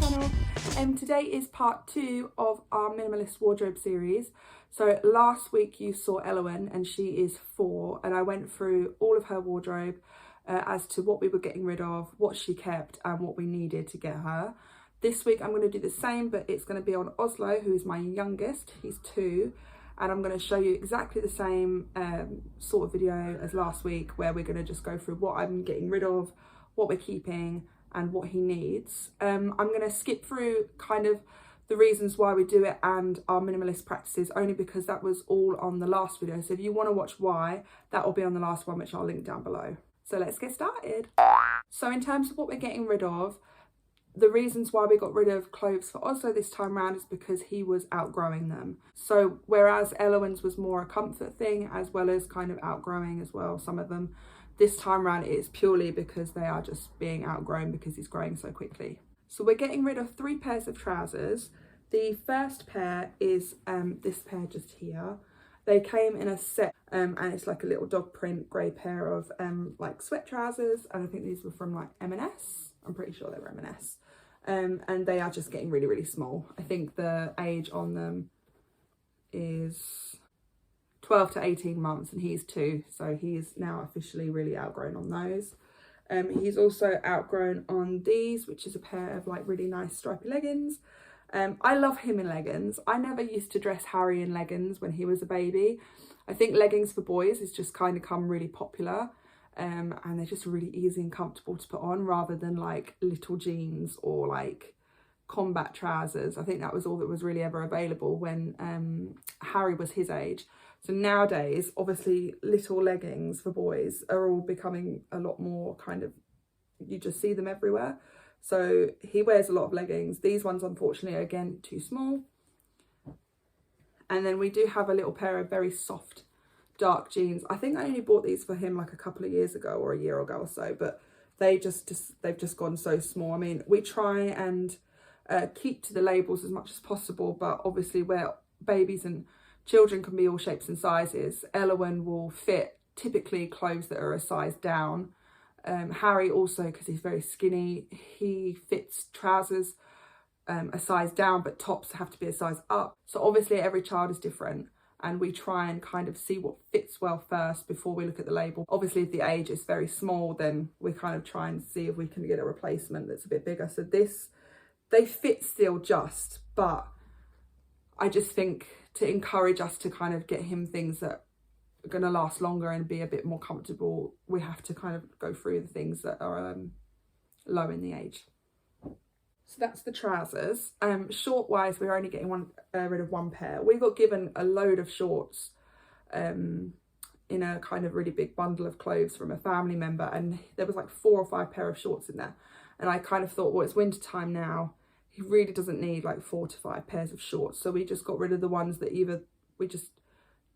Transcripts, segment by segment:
channel. Today is part 2 of our minimalist wardrobe series. So last week you saw Elowen and she is 4, and I went through all of her wardrobe as to what we were getting rid of, what she kept and what we needed to get her. This week I'm going to do the same, but it's going to be on Oslo, who is my youngest. He's 2, and I'm going to show you exactly the same sort of video as last week, where we're going to just go through what I'm getting rid of, what we're keeping and what he needs. I'm going to skip through kind of the reasons why we do it and our minimalist practices, only because that was all on the last video. So if you want to watch why, that will be on the last one, which I'll link down below. So let's get started. So in terms of what we're getting rid of, the reasons why we got rid of clothes for Oslo this time around is because he was outgrowing them. So whereas Elowen's was more a comfort thing, as well as kind of outgrowing as well, some of them, this time around it is purely because they are just being outgrown because he's growing so quickly. So we're getting rid of 3 pairs of trousers. The first pair is this pair just here. They came in a set and it's like a little dog print grey pair of like sweat trousers, and I think these were from like M&S. I'm pretty sure they were M&S. And they are just getting really, really small. I think the age on them is 12 to 18 months and he's 2, so he is now officially really outgrown on those. He's also outgrown on these, which is a pair of like really nice stripy leggings. I love him in leggings. I never used to dress Harry in leggings when he was a baby. I think leggings for boys has just kind of come really popular, and they're just really easy and comfortable to put on, rather than like little jeans or like combat trousers. I think that was all that was really ever available when Harry was his age. So nowadays, obviously, little leggings for boys are all becoming a lot more kind of, you just see them everywhere. So he wears a lot of leggings. These ones, unfortunately, are again too small. And then we do have a little pair of very soft, dark jeans. I think I only bought these for him like a couple of years ago or a year ago or so, but they've just gone so small. I mean, we try and keep to the labels as much as possible, but obviously where babies and children can be all shapes and sizes, Elowen will fit typically clothes that are a size down. Harry also, because he's very skinny, he fits trousers a size down, but tops have to be a size up. So obviously every child is different, and we try and kind of see what fits well first before we look at the label. Obviously if the age is very small, then we kind of try and see if we can get a replacement that's a bit bigger. So this, they fit still just, but I just think to encourage us to kind of get him things that are going to last longer and be a bit more comfortable, we have to kind of go through the things that are low in the age. So that's the trousers. Short wise, we're only getting rid of 1 pair. We got given a load of shorts in a kind of really big bundle of clothes from a family member, and there was like 4 or 5 pair of shorts in there. And I kind of thought, well, it's winter time now. He really doesn't need like 4 to 5 pairs of shorts. So we just got rid of the ones that either we just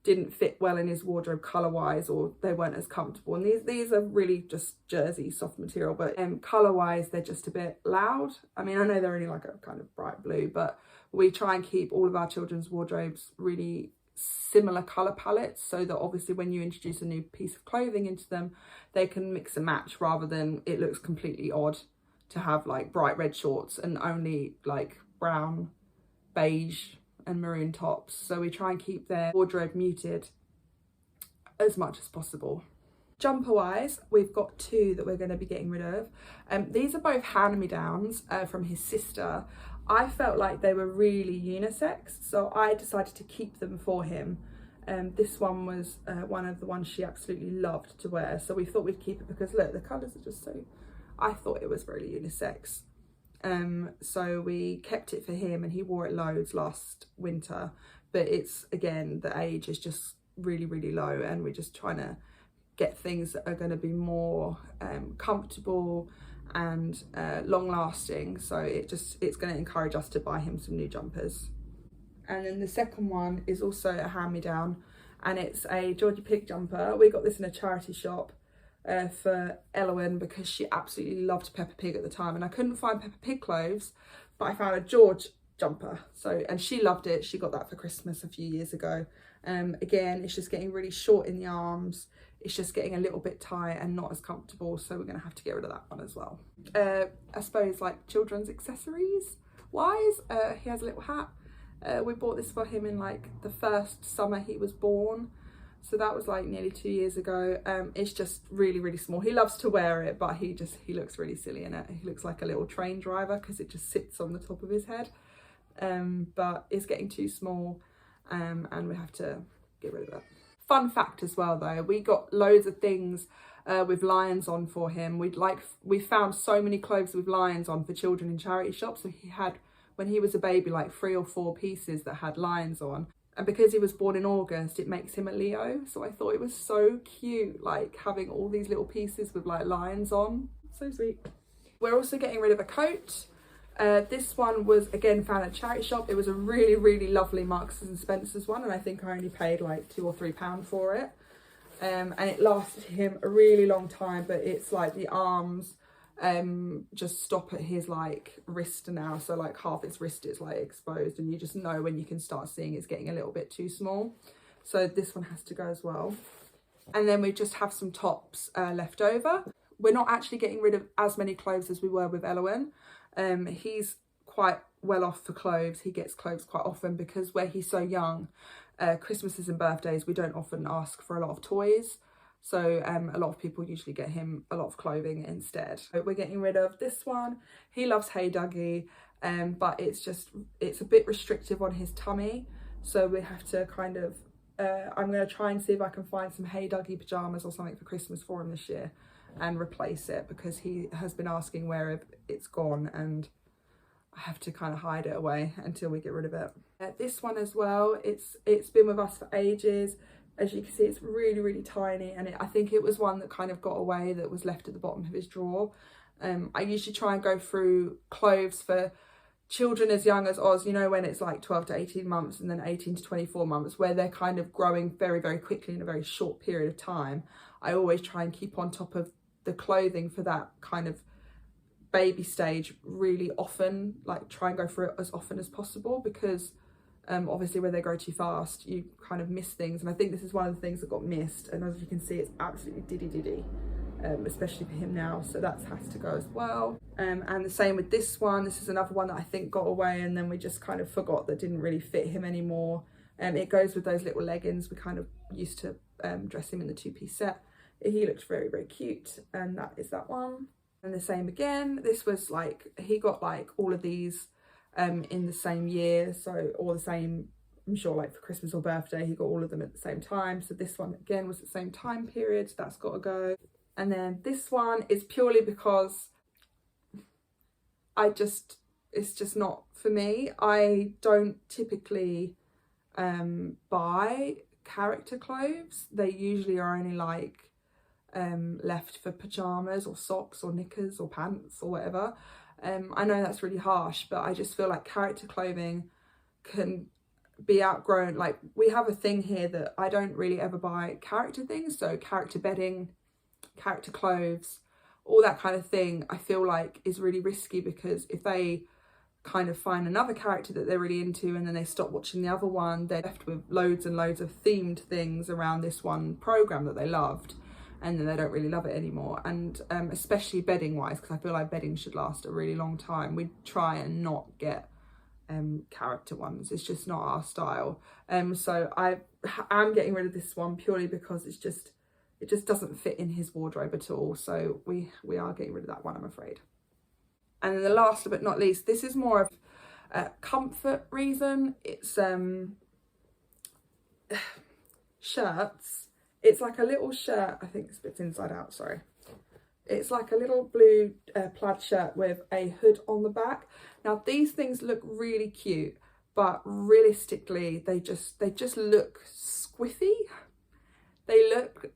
didn't fit well in his wardrobe colour wise, or they weren't as comfortable. And these are really just jersey soft material, but colour wise they're just a bit loud. I mean, I know they're only like a kind of bright blue, but we try and keep all of our children's wardrobes really similar colour palettes, so that obviously when you introduce a new piece of clothing into them, they can mix and match, rather than it looks completely odd to have like bright red shorts and only like brown, beige and maroon tops. So we try and keep their wardrobe muted as much as possible. Jumper wise, we've got 2 that we're going to be getting rid of. These are both hand-me-downs from his sister. I felt like they were really unisex, so I decided to keep them for him. This one was one of the ones she absolutely loved to wear, so we thought we'd keep it because look, the colours are just so, I thought it was really unisex. So we kept it for him and he wore it loads last winter, but it's, again, the age is just really, really low, and we're just trying to get things that are going to be more comfortable and long lasting. So it's going to encourage us to buy him some new jumpers. And then the second one is also a hand-me-down, and it's a Georgie Pig jumper. We got this in a charity shop for Elowen because she absolutely loved Peppa Pig at the time, and I couldn't find Peppa Pig clothes, but I found a George jumper, and she loved it. She got that for Christmas a few years ago. Again, it's just getting really short in the arms. it's just getting a little bit tight and not as comfortable, so we're going to have to get rid of that one as well. I suppose like children's accessories wise, he has a little hat. We bought this for him in like the first summer he was born, so that was like nearly 2 years ago. It's just really, really small. He loves to wear it, but he looks really silly in it. He looks like a little train driver because it just sits on the top of his head, but it's getting too small, and we have to get rid of it. Fun fact as well though, we got loads of things with lions on for him. We found so many clothes with lions on for children in charity shops. So he had, when he was a baby, like 3 or 4 pieces that had lions on. And because he was born in August, it makes him a Leo. So I thought it was so cute, like having all these little pieces with like lions on. So sweet. We're also getting rid of a coat. This one was again found at a charity shop. It was a really, really lovely Marks and Spencer's one, and I think I only paid like £2 or £3 for it. And it lasted him a really long time, but it's like the arms just stop at his like wrist now, so like half his wrist is like exposed, and you just know when you can start seeing it's getting a little bit too small. So this one has to go as well. And then we just have some tops left over. We're not actually getting rid of as many clothes as we were with Elowen. He's quite well off for clothes. He gets clothes quite often because where he's so young, Christmases and birthdays, we don't often ask for a lot of toys. So a lot of people usually get him a lot of clothing instead. So we're getting rid of this one. He loves Hey Dougie, but it's a bit restrictive on his tummy. So we have to kind of, I'm going to try and see if I can find some Hey Dougie pyjamas or something for Christmas for him this year and replace it, because he has been asking where it's gone, and I have to kind of hide it away until we get rid of it. This one as well, it's been with us for ages. As you can see, it's really, really tiny, and I think it was one that kind of got away, that was left at the bottom of his drawer. I usually try and go through clothes for children as young as Oz, you know, when it's like 12 to 18 months and then 18 to 24 months, where they're kind of growing very, very quickly in a very short period of time. I always try and keep on top of the clothing for that kind of baby stage really often, like try and go through it as often as possible, because obviously when they grow too fast you kind of miss things, and I think this is one of the things that got missed, and as you can see it's absolutely diddy, especially for him now, so that has to go as well. And the same with this one. This is another one that I think got away, and then we just kind of forgot that didn't really fit him anymore. It goes with those little leggings. We kind of used to dress him in the 2-piece set. He looked very, very cute, and that is that one. And the same again, this was like, he got like all of these in the same year, so, or the same, I'm sure, like for Christmas or birthday, he got all of them at the same time. So this one again was the same time period, so that's got to go. And then this one is purely because it's just not for me. I don't typically buy character clothes. They usually are only like left for pajamas or socks or knickers or pants or whatever. I know that's really harsh, but I just feel like character clothing can be outgrown. Like, we have a thing here that I don't really ever buy character things, so character bedding, character clothes, all that kind of thing, I feel like is really risky, because if they kind of find another character that they're really into and then they stop watching the other one, they're left with loads and loads of themed things around this one program that they loved, and then they don't really love it anymore. And especially bedding wise, because I feel like bedding should last a really long time, we try and not get character ones. It's just not our style. So I am getting rid of this one purely because it just doesn't fit in his wardrobe at all. So we are getting rid of that one, I'm afraid. And then the last but not least, this is more of a comfort reason. It's shirts. It's like a little shirt. I think this bit's inside out, sorry. It's like a little blue plaid shirt with a hood on the back. Now these things look really cute, but realistically they just look squiffy. They look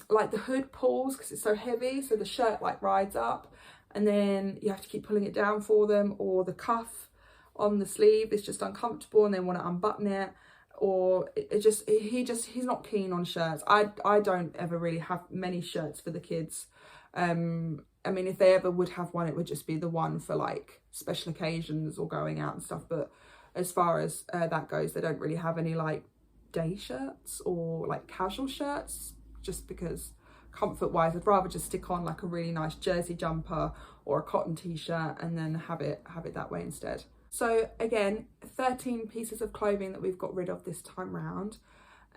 like the hood pulls because it's so heavy, so the shirt like rides up, and then you have to keep pulling it down for them, or the cuff on the sleeve is just uncomfortable and they want to unbutton it, or he's not keen on shirts. I don't ever really have many shirts for the kids. I mean, if they ever would have one, it would just be the one for like special occasions or going out and stuff, but as far as that goes, they don't really have any like day shirts or like casual shirts, just because comfort wise I'd rather just stick on like a really nice jersey jumper or a cotton t-shirt and then have it that way instead. So again, 13 pieces of clothing that we've got rid of this time round.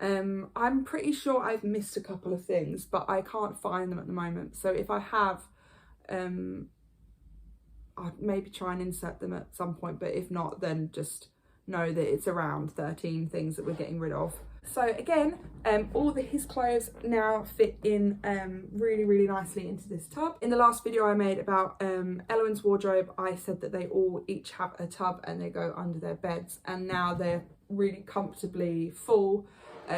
I'm pretty sure I've missed a couple of things, but I can't find them at the moment. So if I have, I'll maybe try and insert them at some point, but if not, then just know that it's around 13 things that we're getting rid of. So again, all his clothes now fit in really nicely into this tub. In the last video I made about Ellen's wardrobe, I said that they all each have a tub and they go under their beds, and now they're really comfortably full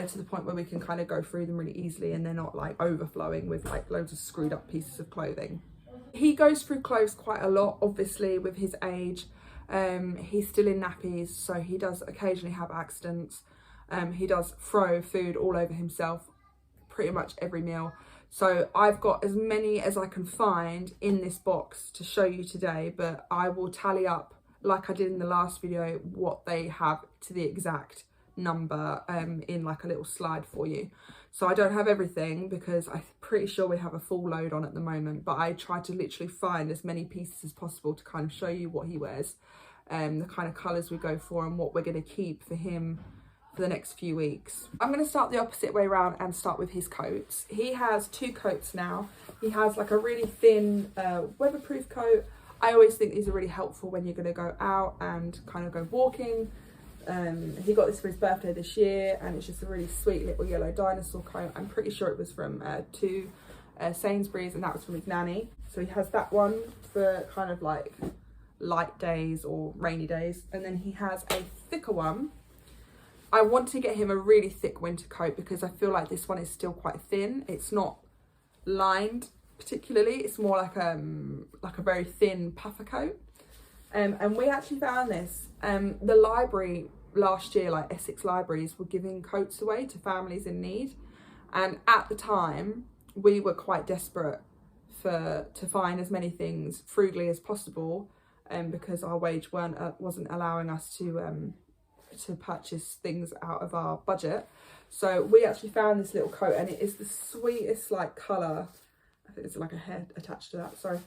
to the point where we can kind of go through them really easily and they're not like overflowing with like loads of screwed up pieces of clothing. He goes through clothes quite a lot, obviously, with his age. He's still in nappies, so he does occasionally have accidents. He does throw food all over himself pretty much every meal. So I've got as many as I can find in this box to show you today, but I will tally up, like I did in the last video, what they have to the exact number in like a little slide for you. So I don't have everything because I'm pretty sure we have a full load on at the moment, but I try to literally find as many pieces as possible to kind of show you what he wears, the kind of colours we go for and what we're going to keep for him for the next few weeks. I'm going to start the opposite way around and start with his coats. He has 2 coats now. He has like a really thin weatherproof coat. I always think these are really helpful when you're going to go out and kind of go walking. He got this for his birthday this year and it's just a really sweet little yellow dinosaur coat. I'm pretty sure it was from Sainsbury's, and that was from his nanny. So he has that one for kind of like light days or rainy days, and then he has a thicker one. I want to get him a really thick winter coat because I feel like this one is still quite thin. It's not lined particularly, it's more like a very thin puffer coat. And we actually found this, the library last year, like Essex libraries, were giving coats away to families in need, and at the time we were quite desperate to find as many things frugally as possible, because our wage wasn't allowing us to purchase things out of our budget. So we actually found this little coat, and it is the sweetest like colour. I think there's like a head attached to that, sorry.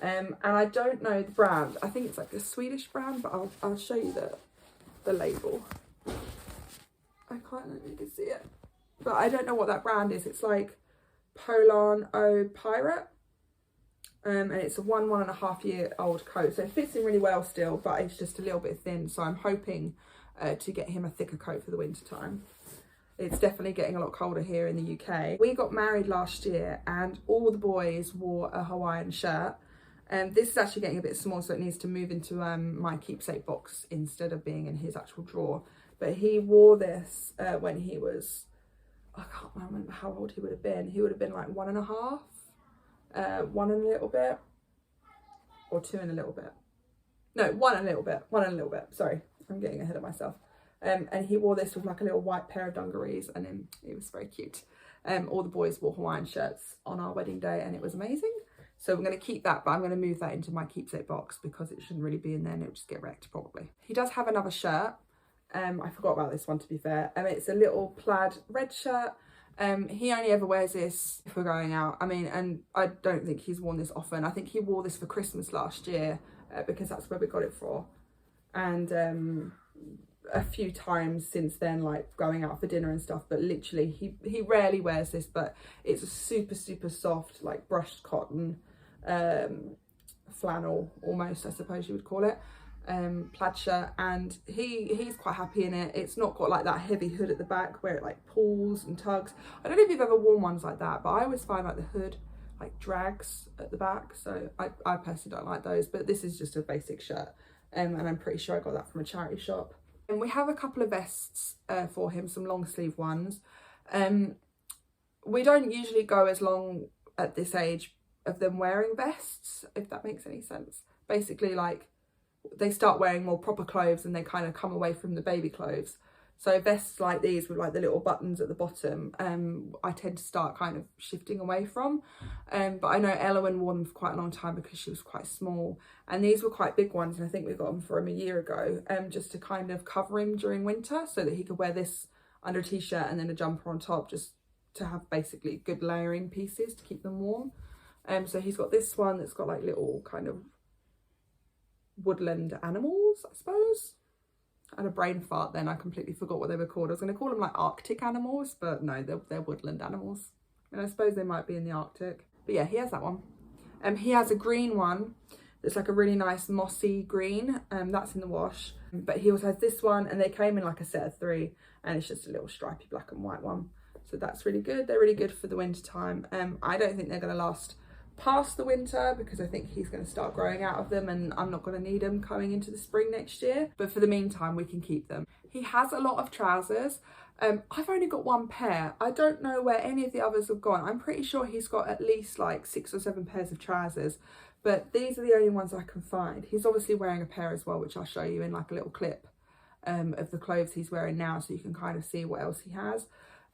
And I don't know the brand. I think it's like a Swedish brand, but I'll show you the label. I can't know if you can see it, but I don't know what that brand is. It's like Polarn O Pirate. And it's a 1.5 year old coat, so it fits in really well still, but it's just a little bit thin. So I'm hoping to get him a thicker coat for the winter time. It's definitely getting a lot colder here in the UK. We got married last year and all the boys wore a Hawaiian shirt. This is actually getting a bit small, so it needs to move into my keepsake box instead of being in his actual drawer. But he wore this when he was, I can't remember how old he would have been. He would have been like 1.5, 1 and a little bit, or 2 and a little bit. No, 1 and a little bit, sorry, I'm getting ahead of myself. And he wore this with like a little white pair of dungarees, and then it was very cute. All the boys wore Hawaiian shirts on our wedding day and it was amazing. So we're going to keep that, but I'm going to move that into my keepsake box because it shouldn't really be in there and it'll just get wrecked probably. He does have another shirt. I forgot about this one, to be fair. It's a little plaid red shirt. He only ever wears this if we're going out. I mean, and I don't think he's worn this often. I think he wore this for Christmas last year because that's where we got it for. And a few times since then, like going out for dinner and stuff, but literally he rarely wears this, but it's a super soft, like brushed cotton, flannel almost, I suppose you would call it, plaid shirt, and he's quite happy in it. It's not got like that heavy hood at the back where it like pulls and tugs. I don't know if you've ever worn ones like that, but I always find like the hood like drags at the back, so I personally don't like those. But this is just a basic shirt, and I'm pretty sure I got that from a charity shop. And we have a couple of vests for him, some long sleeve ones. We don't usually go as long at this age of them wearing vests, if that makes any sense. Basically, like, they start wearing more proper clothes and they kind of come away from the baby clothes. So vests like these with like the little buttons at the bottom, I tend to start kind of shifting away from. But I know Elwyn wore them for quite a long time because she was quite small. And these were quite big ones, and I think we got them for him a year ago, just to kind of cover him during winter so that he could wear this under a t-shirt and then a jumper on top, just to have basically good layering pieces to keep them warm. So he's got this one that's got like little kind of woodland animals, I suppose. I had a brain fart then, I completely forgot what they were called. I was going to call them like Arctic animals, but no, they're woodland animals. And I suppose they might be in the Arctic. But yeah, he has that one. He has a green one that's like a really nice mossy green. That's in the wash. But he also has this one, and they came in like a set of 3, and it's just a little stripy black and white one. So that's really good. They're really good for the winter time. I don't think they're going to last past the winter because I think he's going to start growing out of them, and I'm not going to need them coming into the spring next year. But for the meantime, we can keep them. He has a lot of trousers. I've only got 1 pair. I don't know where any of the others have gone. I'm pretty sure he's got at least like 6 or 7 pairs of trousers, but these are the only ones I can find. He's obviously wearing a pair as well, which I'll show you in like a little clip of the clothes he's wearing now, so you can kind of see what else he has.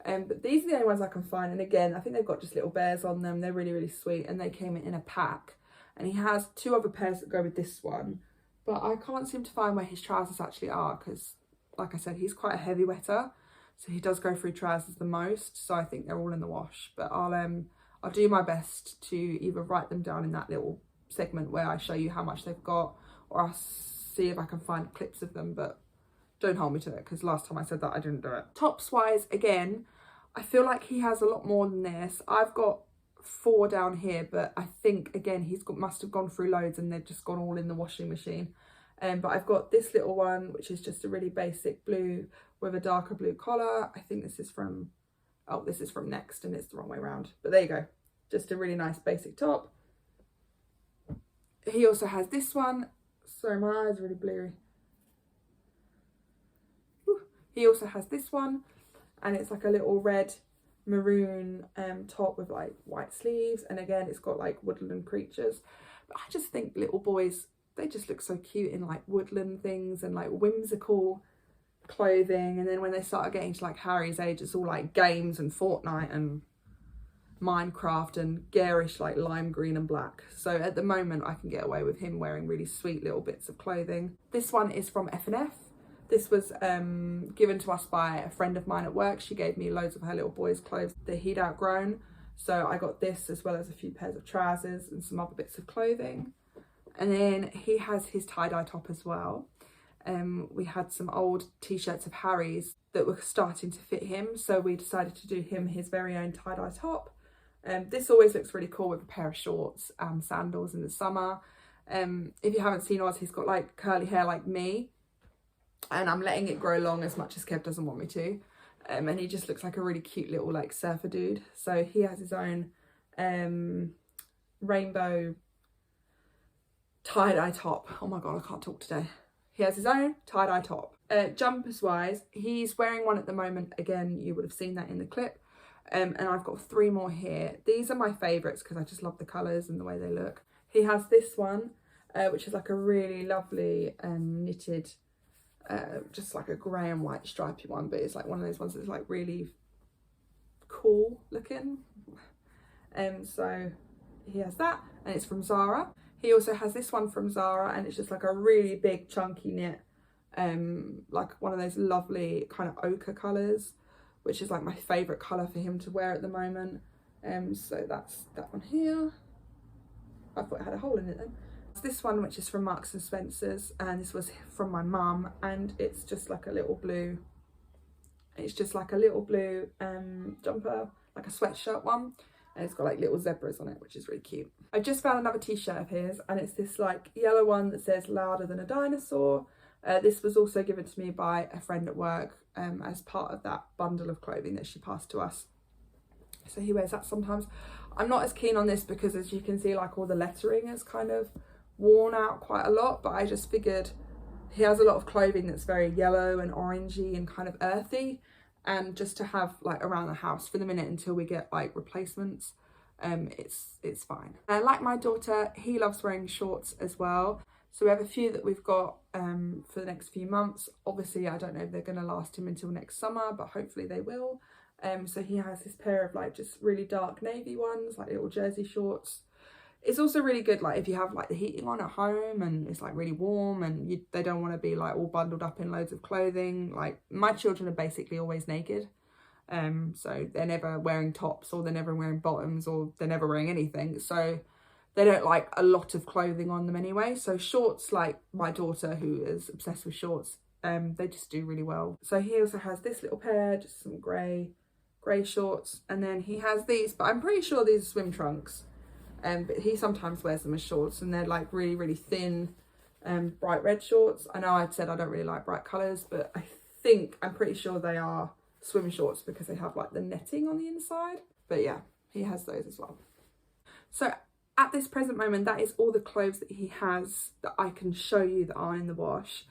But these are the only ones I can find, and again, I think they've got just little bears on them. They're really, really sweet, and they came in a pack. And he has 2 other pairs that go with this one, but I can't seem to find where his trousers actually are because, like I said, he's quite a heavy wetter, so he does go through trousers the most. So I think they're all in the wash, but I'll do my best to either write them down in that little segment where I show you how much they've got, or I'll see if I can find clips of them, but don't hold me to it because last time I said that I didn't do it. Tops wise, again, I feel like he has a lot more than this. I've got 4 down here, but I think again must have gone through loads and they've just gone all in the washing machine. But I've got this little one which is just a really basic blue with a darker blue collar. I think this is from Next, and it's the wrong way around, but there you go. Just a really nice basic top. He also has this one. Sorry, my eyes are really blurry. He also has this one, and it's like a little red maroon top with like white sleeves, and again it's got like woodland creatures. But I just think little boys, they just look so cute in like woodland things and like whimsical clothing, and then when they start getting to like Harry's age, it's all like games and Fortnite and Minecraft and garish like lime green and black. So at the moment I can get away with him wearing really sweet little bits of clothing. This one is from F&F. This was given to us by a friend of mine at work. She gave me loads of her little boys' clothes that he'd outgrown. So I got this as well as a few pairs of trousers and some other bits of clothing. And then he has his tie-dye top as well. We had some old t-shirts of Harry's that were starting to fit him. So we decided to do him his very own tie-dye top. This always looks really cool with a pair of shorts and sandals in the summer. If you haven't seen Oz, he's got like curly hair like me. And I'm letting it grow long as much as Kev doesn't want me to. And he just looks like a really cute little like surfer dude. So he has his own rainbow tie-dye top. Oh my god, I can't talk today. He has his own tie-dye top. Jumpers wise, he's wearing one at the moment. Again, you would have seen that in the clip. And I've got 3 more here. These are my favourites because I just love the colours and the way they look. He has this one, which is like a really lovely knitted, just like a grey and white stripy one, but it's like one of those ones that's like really cool looking. So he has that, and it's from Zara. He also has this one from Zara, and it's just like a really big chunky knit, like one of those lovely kind of ochre colours, which is like my favourite colour for him to wear at the moment. So that's that one here. I thought it had a hole in it then. This one, which is from Marks and Spencer's, and this was from my mum, and it's just like a little blue, jumper, like a sweatshirt one, and it's got like little zebras on it, which is really cute. I just found another t-shirt of his, and it's this like yellow one that says louder than a dinosaur. This was also given to me by a friend at work as part of that bundle of clothing that she passed to us. So he wears that sometimes. I'm not as keen on this because, as you can see, like all the lettering is kind of worn out quite a lot, but I just figured he has a lot of clothing that's very yellow and orangey and kind of earthy, and just to have like around the house for the minute until we get like replacements, it's fine. Like my daughter, he loves wearing shorts as well. So we have a few that we've got for the next few months. Obviously I don't know if they're going to last him until next summer, but hopefully they will. So he has this pair of like just really dark navy ones, like little jersey shorts. It's also really good like if you have like the heating on at home and it's like really warm and they don't want to be like all bundled up in loads of clothing. Like my children are basically always naked, So they're never wearing tops, or they're never wearing bottoms, or they're never wearing anything. So they don't like a lot of clothing on them anyway. So shorts, like my daughter who is obsessed with shorts, they just do really well. So he also has this little pair, just some grey shorts, and then he has these, but I'm pretty sure these are swim trunks. But he sometimes wears them as shorts, and they're like really thin, bright red shorts. I know I said I don't really like bright colours, but I'm pretty sure they are swim shorts because they have like the netting on the inside. But yeah, he has those as well. So at this present moment, that is all the clothes that he has that I can show you that are in the wash.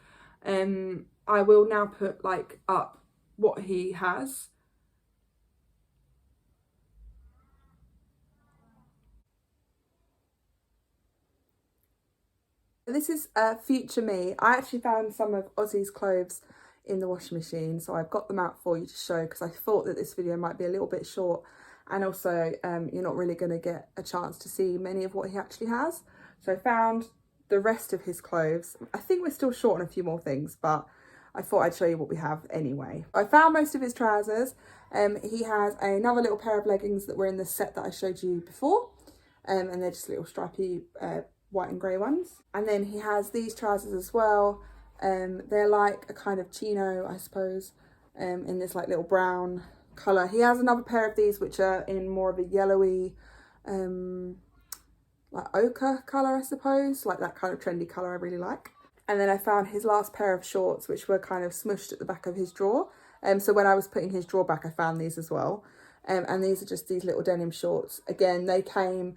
I will now put like up what he has. This is future me. I actually found some of Ozzy's clothes in the washing machine, so I've got them out for you to show, because I thought that this video might be a little bit short, and also you're not really going to get a chance to see many of what he actually has. So I found the rest of his clothes. I think we're still short on a few more things, but I thought I'd show you what we have anyway. I found most of his trousers. He has another little pair of leggings that were in the set that I showed you before, and they're just little stripy white and grey ones. And then he has these trousers as well. They're like a kind of chino, I suppose, in this like little brown colour. He has another pair of these which are in more of a yellowy, like ochre colour, I suppose, like that kind of trendy colour I really like. And then I found his last pair of shorts, which were kind of smushed at the back of his drawer. So when I was putting his drawer back, I found these as well. And these are just these little denim shorts. Again, they came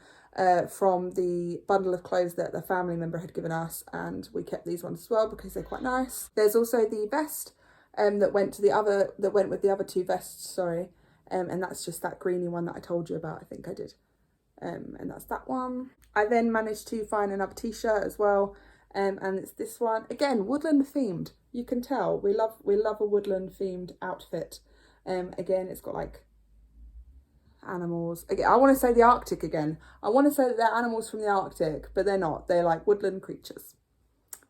from the bundle of clothes that the family member had given us, and we kept these ones as well because they're quite nice. There's also the vest that went with the other two vests, sorry. And that's just that greeny one that I told you about, I think I did. And that's that one. I then managed to find another t-shirt as well. And it's this one, again, woodland themed. You can tell we love a woodland themed outfit. Again, it's got like animals. Again, I want to say the Arctic again. I want to say that they're animals from the Arctic, but they're not. They're like woodland creatures.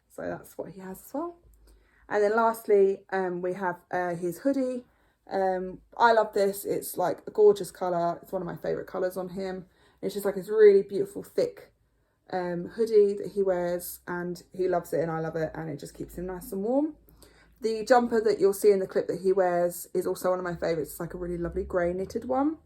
So that's what he has as well. And then lastly, we have his hoodie. I love this. It's like a gorgeous colour. It's one of my favourite colours on him. It's just like this really beautiful thick hoodie that he wears, and he loves it and I love it, and it just keeps him nice and warm. The jumper that you'll see in the clip that he wears is also one of my favourites. It's like a really lovely grey knitted one,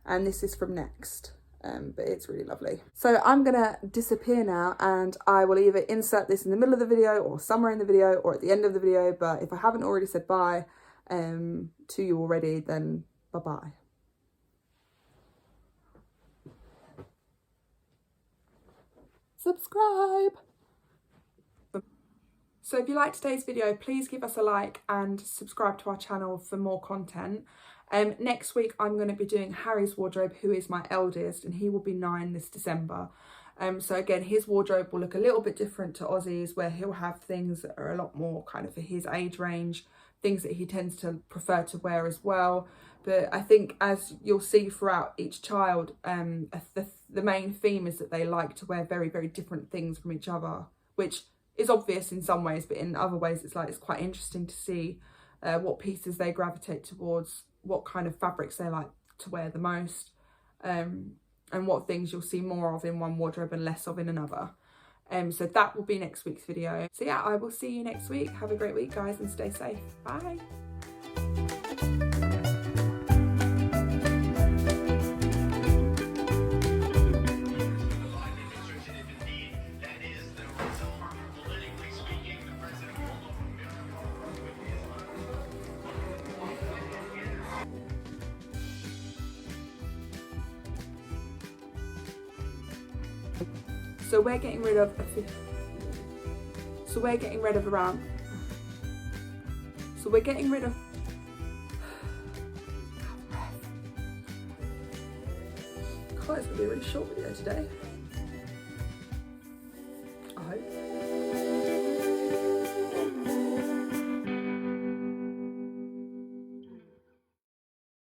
and this is from Next, but it's really lovely. So I'm gonna disappear now, and I will either insert this in the middle of the video or somewhere in the video or at the end of the video, but if I haven't already said bye to you already, then bye-bye. Subscribe. So if you liked today's video, please give us a like and subscribe to our channel for more content. Next week I'm going to be doing Harry's wardrobe, who is my eldest, and he will be 9 this December. So again, his wardrobe will look a little bit different to Ozzy's, where he'll have things that are a lot more kind of for his age range, things that he tends to prefer to wear as well. But I think, as you'll see throughout each child, the main theme is that they like to wear very, very different things from each other, which is obvious in some ways, but in other ways it's quite interesting to see what pieces they gravitate towards, what kind of fabrics they like to wear the most, and what things you'll see more of in one wardrobe and less of in another. So that will be next week's video. So yeah, I will see you next week. Have a great week, guys, and stay safe. Bye. So we're getting rid of God, it's gonna be a really short video today, I hope.